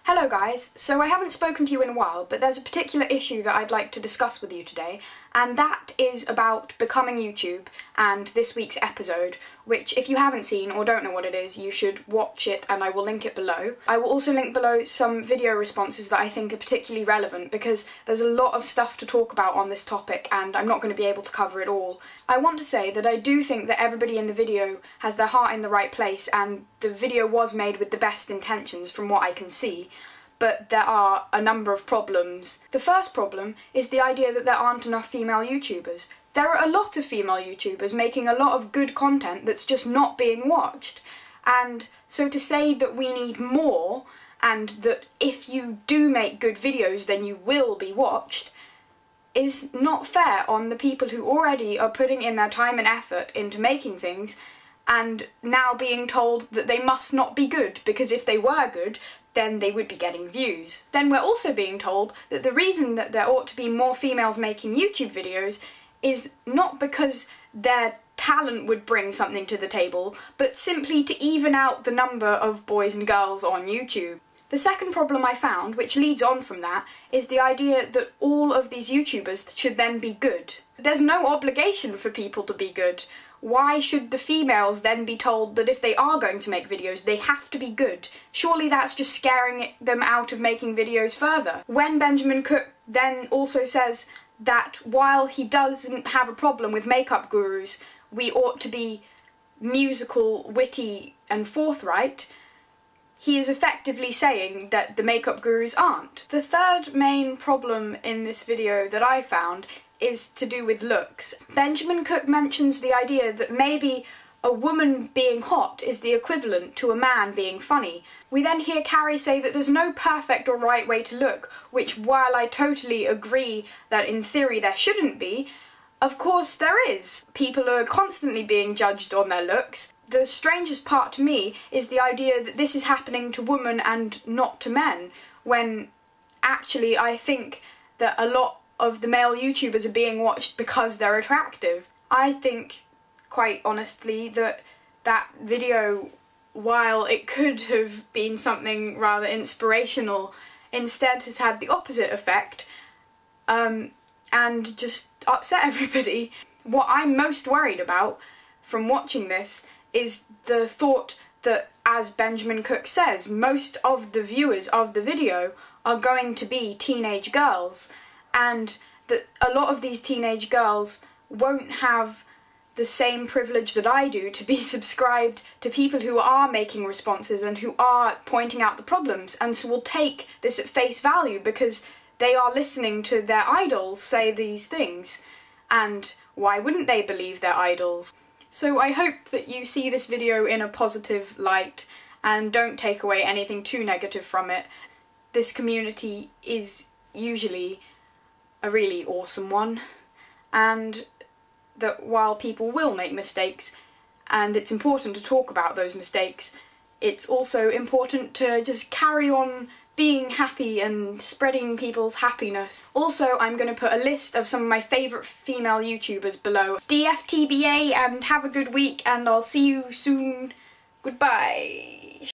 Hello guys, so I haven't spoken to you in a while, but there's a particular issue that I'd like to discuss with you today, and that is about becoming YouTube and this week's episode, which if you haven't seen or don't know what it is, you should watch it and I will link it below. I will also link below some video responses that I think are particularly relevant because there's a lot of stuff to talk about on this topic and I'm not going to be able to cover it all. I want to say that I do think that everybody in the video has their heart in the right place and the video was made with the best intentions from what I can see. But there are a number of problems. The first problem is the idea that there aren't enough female YouTubers. There are a lot of female YouTubers making a lot of good content that's just not being watched. And so to say that we need more, and that if you do make good videos then you will be watched, is not fair on the people who already are putting in their time and effort into making things and now being told that they must not be good because if they were good then they would be getting views. Then we're also being told that the reason that there ought to be more females making YouTube videos is not because their talent would bring something to the table, but simply to even out the number of boys and girls on YouTube. The second problem I found, which leads on from that, is the idea that all of these YouTubers should then be good. There's no obligation for people to be good. Why should the females then be told that if they are going to make videos, they have to be good? Surely that's just scaring them out of making videos further. When Benjamin Cook then also says that while he doesn't have a problem with makeup gurus, we ought to be musical, witty and forthright, he is effectively saying that the makeup gurus aren't. The third main problem in this video that I found is to do with looks. Benjamin Cook mentions the idea that maybe a woman being hot is the equivalent to a man being funny. We then hear Carrie say that there's no perfect or right way to look, which while I totally agree that in theory there shouldn't be, of course there is. People are constantly being judged on their looks. The strangest part to me is the idea that this is happening to women and not to men, when actually I think that a lot of the male YouTubers are being watched because they're attractive. I think, quite honestly, that that video, while it could have been something rather inspirational, instead has had the opposite effect, and just upset everybody. What I'm most worried about from watching this is the thought that, as Benjamin Cook says, most of the viewers of the video are going to be teenage girls, and that a lot of these teenage girls won't have the same privilege that I do to be subscribed to people who are making responses and who are pointing out the problems, and so will take this at face value because they are listening to their idols say these things, and why wouldn't they believe their idols? So I hope that you see this video in a positive light and don't take away anything too negative from it. This community is usually a really awesome one, and that while people will make mistakes, and it's important to talk about those mistakes, it's also important to just carry on being happy and spreading people's happiness. Also, I'm going to put a list of some of my favourite female YouTubers below. DFTBA, and have a good week, and I'll see you soon. Goodbye.